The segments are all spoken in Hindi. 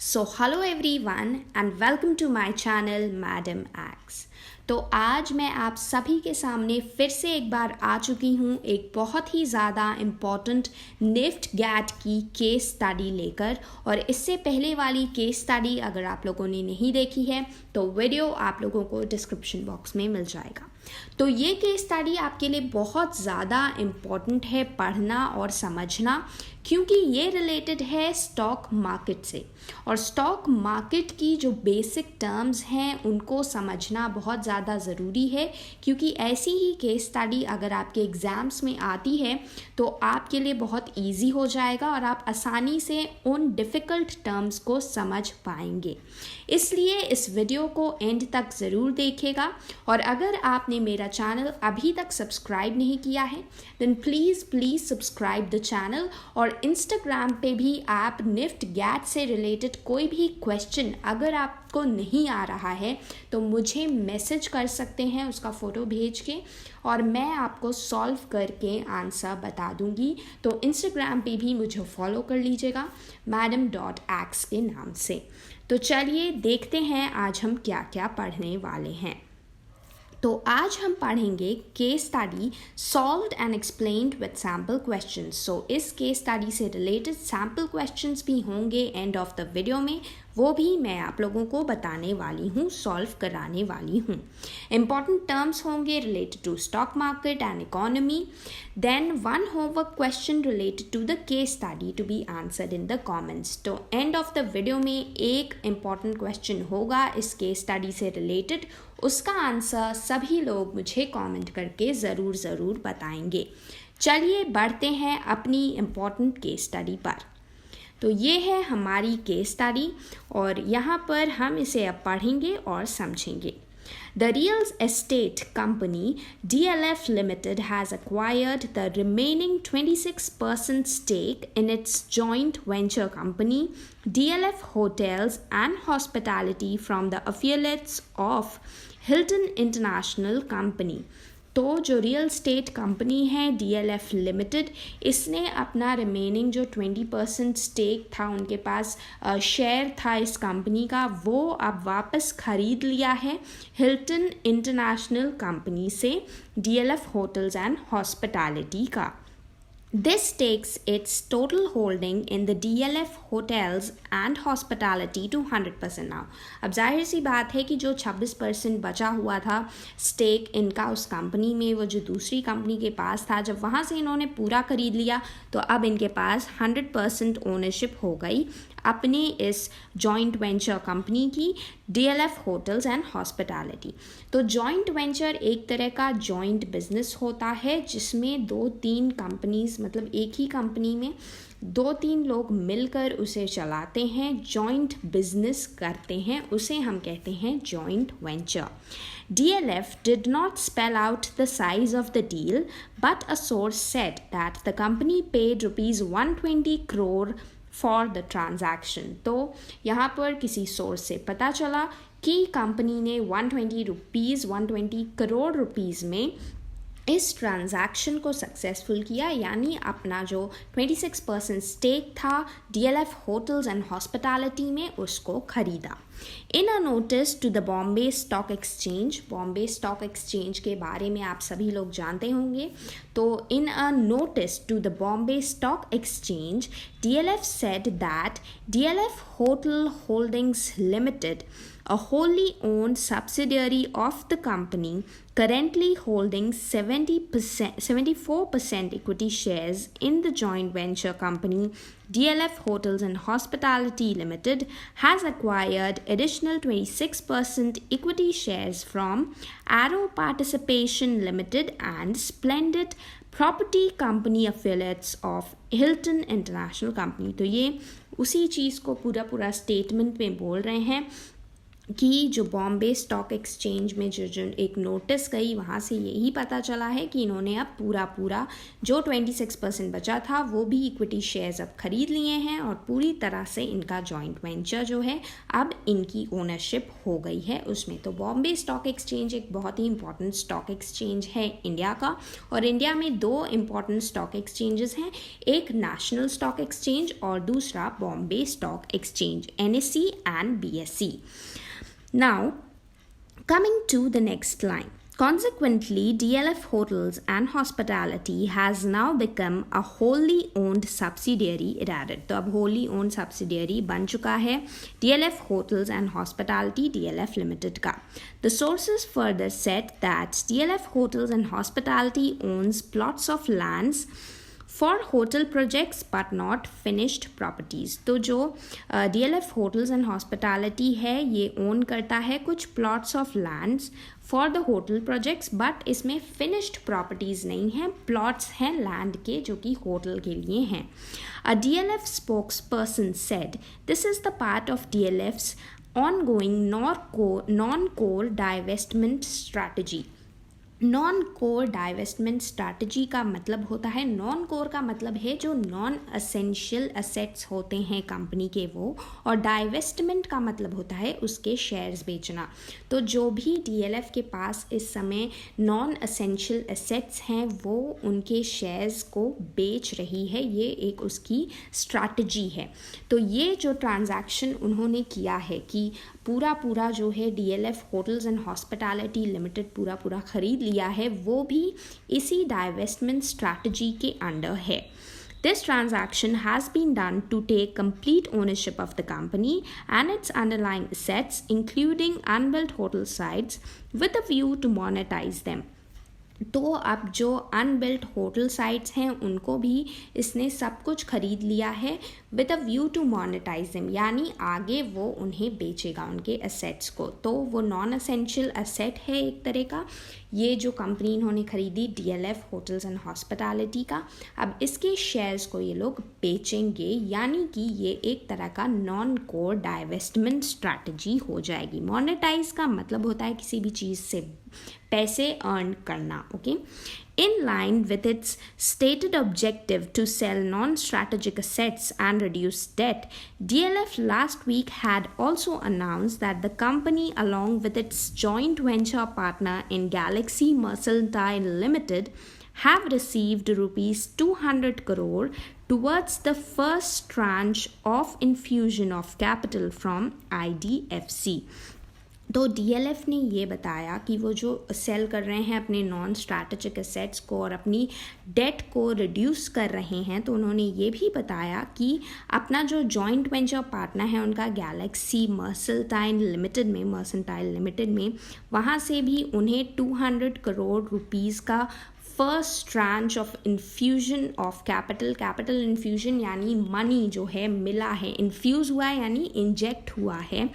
So hello everyone and welcome to my channel madam X. तो आज मैं आप सभी के सामने फिर से एक बार आ चुकी हूँ एक बहुत ही ज़्यादा इम्पॉर्टेंट निफ्ट गैट की केस स्टडी लेकर। और इससे पहले वाली केस स्टडी अगर आप लोगों ने नहीं देखी है तो वीडियो आप लोगों को डिस्क्रिप्शन बॉक्स में मिल जाएगा। तो ये केस स्टडी आपके लिए बहुत ज़्यादा इम्पॉर्टेंट है पढ़ना और समझना, क्योंकि ये रिलेटेड है स्टॉक मार्केट से। और स्टॉक मार्केट की जो बेसिक टर्म्स हैं उनको समझना बहुत ज़्यादा ज़रूरी है, क्योंकि ऐसी ही केस स्टडी अगर आपके एग्ज़ाम्स में आती है तो आपके लिए बहुत इजी हो जाएगा और आप आसानी से उन डिफ़िकल्ट टर्म्स को समझ पाएंगे। इसलिए इस वीडियो को एंड तक ज़रूर देखिएगा। और अगर आपने मेरा चैनल अभी तक सब्सक्राइब नहीं किया है then please subscribe the channel. और इंस्टाग्राम पे भी आप निफ्ट गैट से रिलेटेड कोई भी क्वेश्चन अगर आपको नहीं आ रहा है तो मुझे मैसेज कर सकते हैं उसका फ़ोटो भेज के, और मैं आपको सॉल्व करके आंसर बता दूंगी। तो इंस्टाग्राम पे भी मुझे फॉलो कर लीजिएगा madam.x के नाम से। तो चलिए देखते हैं आज हम क्या क्या पढ़ने वाले हैं। तो आज हम पढ़ेंगे case study solved and explained with sample questions. So इस केस स्टडी से रिलेटेड सैम्पल क्वेश्चंस भी होंगे एंड ऑफ द वीडियो में, वो भी मैं आप लोगों को बताने वाली हूँ, सॉल्व कराने वाली हूँ। इम्पॉर्टेंट टर्म्स होंगे related to stock market and economy. Then one homework question related to the case study to be answered in the comments. तो एंड ऑफ द वीडियो में एक इम्पॉर्टेंट क्वेश्चन होगा इस केस स्टडी से रिलेटेड, उसका आंसर सभी लोग मुझे कमेंट करके ज़रूर बताएंगे। चलिए बढ़ते हैं अपनी इम्पॉर्टेंट केस स्टडी पर। तो ये है हमारी केस स्टडी और यहाँ पर हम इसे अब पढ़ेंगे और समझेंगे। The real estate company DLF Limited has acquired the remaining 26% stake in its joint venture company DLF Hotels and Hospitality from the affiliates of Hilton International Company। तो जो रियल स्टेट कंपनी है DLF लिमिटेड, इसने अपना रिमेनिंग जो 20% स्टेक था उनके पास शेयर था इस कंपनी का, वो अब वापस ख़रीद लिया है हिल्टन इंटरनेशनल कंपनी से DLF होटल्स एंड हॉस्पिटैलिटी का। This takes its total holding in the DLF hotels and hospitality to 100% now। अब जाहिर सी बात है कि जो 26% बचा हुआ था स्टेक इनका उस कंपनी में, वो जो दूसरी कंपनी के पास था, जब वहाँ से इन्होंने पूरा खरीद लिया तो अब इनके पास 100% ओनरशिप हो गई अपने इस जॉइंट वेंचर कंपनी की DLF होटल्स एंड हॉस्पिटैलिटी। तो जॉइंट वेंचर एक तरह का जॉइंट बिजनेस होता है जिसमें 2-3 कंपनीज, मतलब एक ही कंपनी में 2-3 लोग मिलकर उसे चलाते हैं, जॉइंट बिजनेस करते हैं, उसे हम कहते हैं joint venture. DLF did not spell out the size of the deal, but a source said that the company paid rupees 120 crore for the transaction. तो यहाँ पर किसी सोर्स से पता चला कि कंपनी ने 120 करोड़ रुपीज़ में इस ट्रांजैक्शन को सक्सेसफुल किया, यानी अपना जो 26% स्टेक था DLF होटल्स एंड हॉस्पिटैलिटी में उसको खरीदा। In a notice to the Bombay Stock Exchange, Bombay Stock Exchange के बारे में आप सभी लोग जानते होंगे। तो in a notice to the Bombay Stock Exchange DLF said that DLF Hotel Holdings Limited, a wholly owned subsidiary of the company, currently holding 74% equity shares in the joint venture company DLF Hotels and Hospitality Limited, has acquired additional 26% equity shares from Arrow Participation Limited and Splendid Property Company affiliates of Hilton International Company। तो ये उसी चीज़ को पूरा स्टेटमेंट में बोल रहे हैं कि जो बॉम्बे स्टॉक एक्सचेंज में जो एक नोटिस गई वहाँ से यही पता चला है कि इन्होंने अब पूरा जो 26% बचा था वो भी इक्विटी शेयर्स अब खरीद लिए हैं और पूरी तरह से इनका जॉइंट वेंचर जो है अब इनकी ओनरशिप हो गई है उसमें। तो बॉम्बे स्टॉक एक्सचेंज एक बहुत ही इंपॉर्टेंट स्टॉक एक्सचेंज है इंडिया का, और इंडिया में दो इम्पॉर्टेंट स्टॉक एक्सचेंजेस हैं, एक नेशनल स्टॉक एक्सचेंज और दूसरा Bombay Stock exchange NSE and BSE. Now, coming to the next line. Consequently, DLF Hotels and Hospitality has now become a wholly owned subsidiary, it added. तो अब wholly owned subsidiary बन चुका है DLF Hotels and Hospitality DLF Limited का. The sources further said that DLF Hotels and Hospitality owns plots of lands for hotel projects but not finished properties. तो जो DLF Hotels and Hospitality है ये ओन करता है कुछ plots of lands for the hotel projects, but इसमें finished properties नहीं हैं, plots हैं land के जो कि hotel के लिए हैं. A DLF spokesperson said this is the part of DLF's ongoing non-core divestment strategy. Non core divestment strategy का मतलब होता है, नॉन कोर का मतलब है जो नॉन एसेंशियल एसेट्स होते हैं कंपनी के वो, और डाइवेस्टमेंट का मतलब होता है उसके शेयर्स बेचना. तो जो भी DLF के पास इस समय नॉन एसेंशियल एसेट्स हैं वो उनके शेयर्स को बेच रही है, ये एक उसकी स्ट्रैटेजी है. तो ये जो ट्रांजैक्शन उन्होंने किया है कि पूरा जो है DLF hotels and hospitality limited पूरा खरीद लिया है, वो भी इसी डाइवेस्टमेंट स्ट्रैटेजी के अंडर है. This transaction has been done to take complete ownership of the company and its underlying assets, including unbuilt hotel sites, with a view to monetize them. तो अब जो अनबिल्ट होटल साइट्स हैं उनको भी इसने सब कुछ खरीद लिया है with a view to monetise them, यानी आगे वो उन्हें बेचेगा उनके एसेट्स को. तो वो नॉन एसेंशियल एसेट है एक तरह का, ये जो कंपनी इन्होंने खरीदी DLF होटल्स एंड हॉस्पिटैलिटी का, अब इसके शेयर्स को ये लोग बेचेंगे, यानी कि ये एक तरह का नॉन कोर डाइवेस्टमेंट स्ट्रैटेजी हो जाएगी. मोनेटाइज का मतलब होता है किसी भी चीज़ से पैसे अर्न करना. Okay, in line with its stated objective to sell non-strategic assets and reduce debt, DLF last week had also announced that the company, along with its joint venture partner in Galaxy Mercantile Limited, have received rupees 200 crore towards the first tranche of infusion of capital from IDFC. तो DLF ने ये बताया कि वो जो सेल कर रहे हैं अपने नॉन स्ट्रैटेजिक एसेट्स को और अपनी डेट को रिड्यूस कर रहे हैं, तो उन्होंने ये भी बताया कि अपना जो जॉइंट वेंचर पार्टनर है उनका गैलेक्सी मर्सेंटाइल लिमिटेड में वहाँ से भी उन्हें 200 करोड़ रुपीज़ का first tranche of infusion of capital infusion यानी मनी जो है मिला है, इन्फ्यूज़ हुआ है यानी इंजेक्ट हुआ है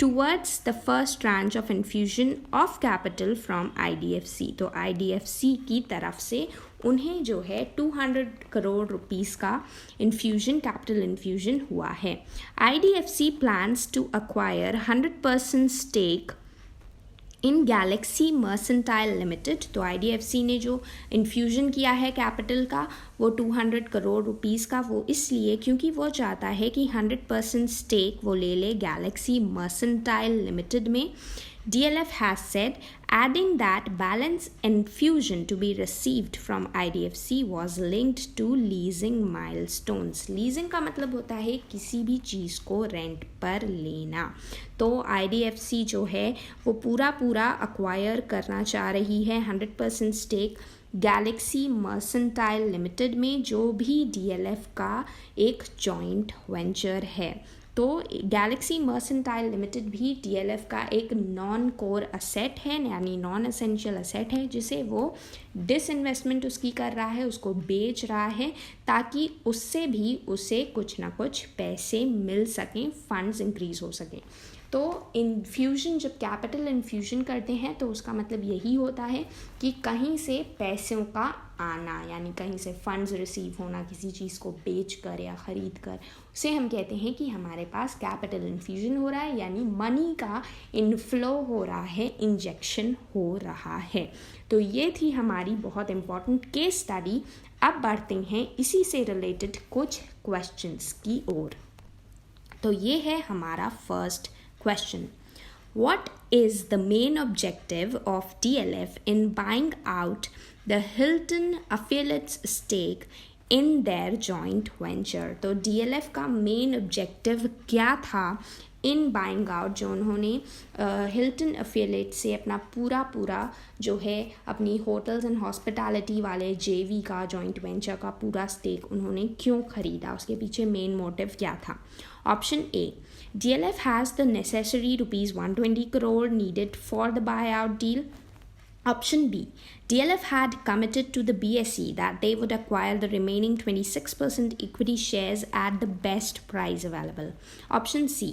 towards the first tranche of infusion of capital from IDFC. तो IDFC की तरफ से उन्हें जो है 200 करोड़ रुपीस का कैपिटल इन्फ्यूजन हुआ है. IDFC plans to acquire 100% stake in Galaxy Mercantile limited. तो IDFC ने जो इन्फ्यूजन किया है कैपिटल का वो 200 करोड़ रुपीस का, वो इसलिए क्योंकि वो चाहता है कि 100% स्टेक वो ले ले गैलेक्सी मर्सेंटाइल लिमिटेड में. DLF has said, adding that balance infusion to be received from IDFC was linked to leasing milestones. Leasing का मतलब होता है किसी भी चीज़ को रेंट पर लेना. तो IDFC जो है वो पूरा अक्वायर करना चाह रही है 100% स्टेक गैलेक्सी मर्सेंटाइल लिमिटेड में, जो भी DLF का एक जॉइंट वेंचर है. तो गैलेक्सी मर्सेंटाइल लिमिटेड भी DLF का एक नॉन कोर असेट है, यानी नॉन एसेंशियल असेट है, जिसे वो डिसइन्वेस्टमेंट उसकी कर रहा है, उसको बेच रहा है ताकि उससे भी उसे कुछ ना कुछ पैसे मिल सकें, फंड्स इंक्रीज हो सकें. तो इन्फ्यूजन, जब कैपिटल इन्फ्यूजन करते हैं तो उसका मतलब यही होता है कि कहीं से पैसों का आना, यानी कहीं से फंड्स रिसीव होना किसी चीज़ को बेच कर या ख़रीद कर, उसे हम कहते हैं कि हमारे पास कैपिटल इन्फ्यूजन हो रहा है, यानी मनी का इनफ्लो हो रहा है, इंजेक्शन हो रहा है। तो ये थी हमारी बहुत इम्पॉर्टेंट केस स्टडी। अब बढ़ते हैं इसी से रिलेटेड कुछ क्वेश्चंस की ओर। तो ये है हमारा first question. What is the main objective of DLF in buying out the Hilton affiliates stake in their joint venture? तो DLF का मेन ऑब्जेक्टिव क्या था इन बाइंग आउट, जो उन्होंने हिल्टन अफिलिएट से अपना पूरा जो है अपनी होटल्स एंड हॉस्पिटैलिटी वाले जेवी का जॉइंट वेंचर का पूरा स्टेक उन्होंने क्यों खरीदा, उसके पीछे मेन मोटिव क्या था। Option A, DLF has the necessary rupees 120 crore needed for the buyout deal. Option B, DLF had committed to the BSE that they would acquire the remaining 26% equity shares at the best price available. Option C,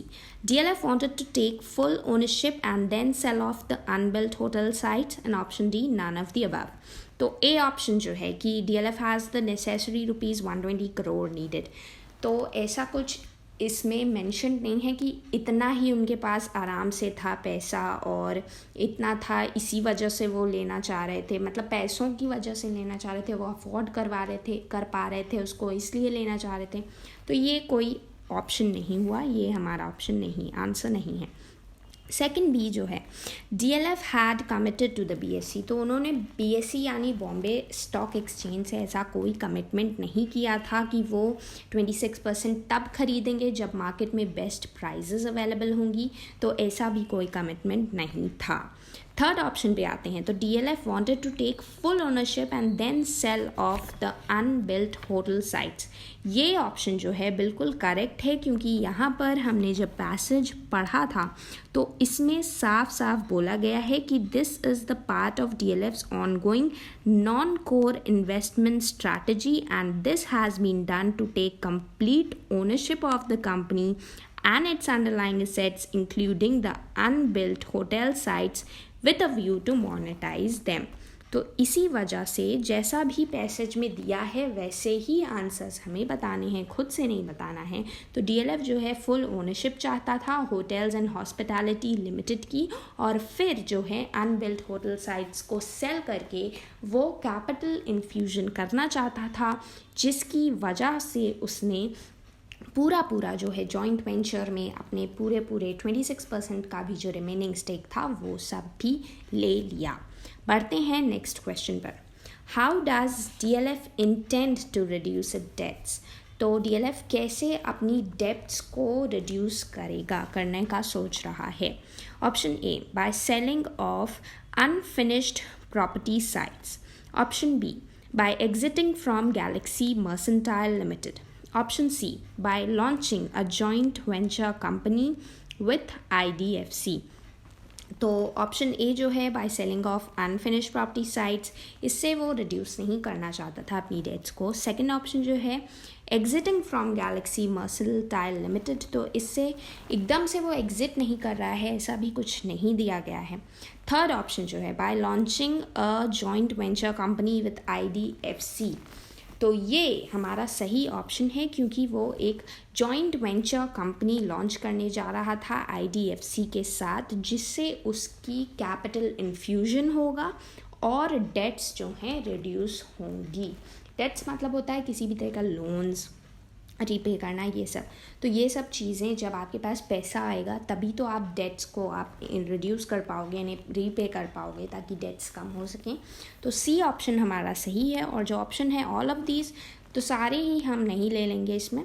DLF wanted to take full ownership and then sell off the unbuilt hotel sites. And option D, none of the above. तो A ऑप्शन जो है कि DLF has the necessary rupees 120 crore needed, तो ऐसा कुछ इसमें मेंशन नहीं है कि इतना ही उनके पास आराम से था पैसा और इतना था इसी वजह से वो लेना चाह रहे थे, मतलब पैसों की वजह से लेना चाह रहे थे, वो अफोर्ड कर पा रहे थे उसको, इसलिए लेना चाह रहे थे। तो ये कोई ऑप्शन नहीं हुआ, ये हमारा ऑप्शन नहीं, आंसर नहीं है। सेकेंड बी जो है, DLF had committed to the BSE, तो उन्होंने BSE यानी बॉम्बे स्टॉक एक्सचेंज से ऐसा कोई कमिटमेंट नहीं किया था कि वो 26% तब खरीदेंगे जब मार्केट में बेस्ट प्राइजेस अवेलेबल होंगी, तो ऐसा भी कोई कमिटमेंट नहीं था। थर्ड ऑप्शन पे आते हैं, तो DLF wanted to take full ownership and then sell off the unbuilt hotel sites. ये ऑप्शन जो है बिल्कुल करेक्ट है, क्योंकि यहाँ पर हमने जब पैसेज पढ़ा था तो इसमें साफ साफ बोला गया है कि this is the part of DLF's ongoing non-core investment strategy and this has been done to take complete ownership of the company and its underlying assets including the unbuilt hotel sites with a view to monetize them. तो इसी वजह से जैसा भी पैसेज में दिया है वैसे ही आंसर्स हमें बताने हैं, खुद से नहीं बताना है। तो DLF जो है फुल ओनरशिप चाहता था होटल्स एंड हॉस्पिटैलिटी लिमिटेड की, और फिर जो है अनबिल्ट होटल साइट्स को सेल करके वो कैपिटल इन्फ्यूजन करना चाहता था, जिसकी वजह से उसने पूरा जो है जॉइंट वेंचर में अपने पूरे 26% का भी जो रिमेनिंग स्टेक था वो सब भी ले लिया। बढ़ते हैं नेक्स्ट क्वेश्चन पर। How does DLF intend to reduce it debts? तो DLF कैसे अपनी डेब्ट्स को रिड्यूस करने का सोच रहा है। Option A, by selling off unfinished property sites. Option B, by exiting from Galaxy Mercantile Limited. Option C, by launching a joint venture company with IDFC. तो ऑप्शन ए जो है bye selling off unfinished property sites, इससे वो रिड्यूस नहीं करना चाहता था अपनी डेट्स को। सेकंड ऑप्शन जो है exiting from Galaxy Mercantile limited, तो इससे एकदम से वो एग्जिट नहीं कर रहा है, ऐसा भी कुछ नहीं दिया गया है। थर्ड ऑप्शन जो है bye launching a joint venture company with IDFC, तो ये हमारा सही ऑप्शन है, क्योंकि वो एक जॉइंट वेंचर कंपनी लॉन्च करने जा रहा था IDFC के साथ, जिससे उसकी कैपिटल इन्फ्यूजन होगा और डेट्स जो हैं रिड्यूस होंगी। डेट्स मतलब होता है किसी भी तरह का लोन्स रीपे करना, ये सब। तो ये सब चीज़ें जब आपके पास पैसा आएगा तभी तो आप डेट्स को आप रिड्यूस कर पाओगे, यानी रीपे कर पाओगे, ताकि डेट्स कम हो सकें। तो सी ऑप्शन हमारा सही है। और जो ऑप्शन है ऑल ऑफ दीज, तो सारे ही हम नहीं ले लेंगे, इसमें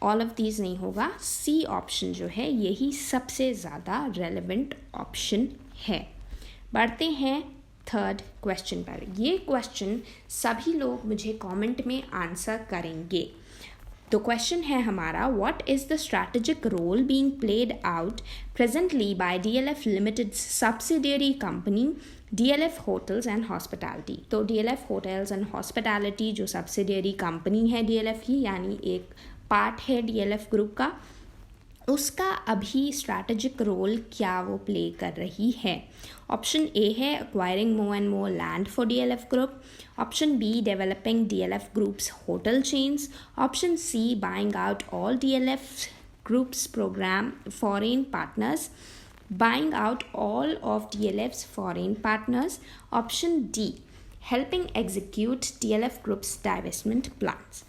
ऑल ऑफ दीज नहीं होगा। सी ऑप्शन जो है यही सबसे ज़्यादा रेलेवेंट ऑप्शन है। बढ़ते हैं थर्ड क्वेश्चन पर। ये क्वेश्चन सभी लोग मुझे कमेंट में आंसर करेंगे। तो क्वेश्चन है हमारा, what is the strategic role being played out presently by DLF limited subsidiary company DLF hotels and hospitality. तो DLF होटल्स एंड हॉस्पिटैलिटी जो सब्सिडियरी कंपनी है DLF की, यानी एक पार्ट है DLF ग्रुप का, उसका अभी स्ट्रैटेजिक रोल क्या वो प्ले कर रही है। ऑप्शन ए है acquiring more and more land for DLF group, option B developing DLF groups hotel chains, option C buying out all DLF groups program foreign partners, buying out all of DLF's foreign partners, option D helping execute DLF group's divestment plans।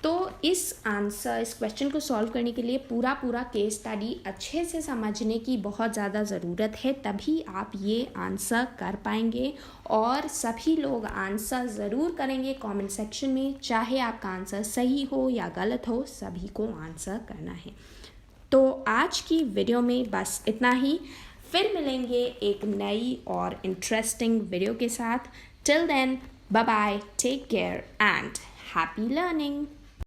तो इस क्वेश्चन को सॉल्व करने के लिए पूरा केस स्टडी अच्छे से समझने की बहुत ज़्यादा ज़रूरत है, तभी आप ये आंसर कर पाएंगे। और सभी लोग आंसर ज़रूर करेंगे कमेंट सेक्शन में, चाहे आपका आंसर सही हो या गलत हो, सभी को आंसर करना है। तो आज की वीडियो में बस इतना ही, फिर मिलेंगे एक नई और इंटरेस्टिंग वीडियो के साथ। Till then, bye bye, take care and happy learning.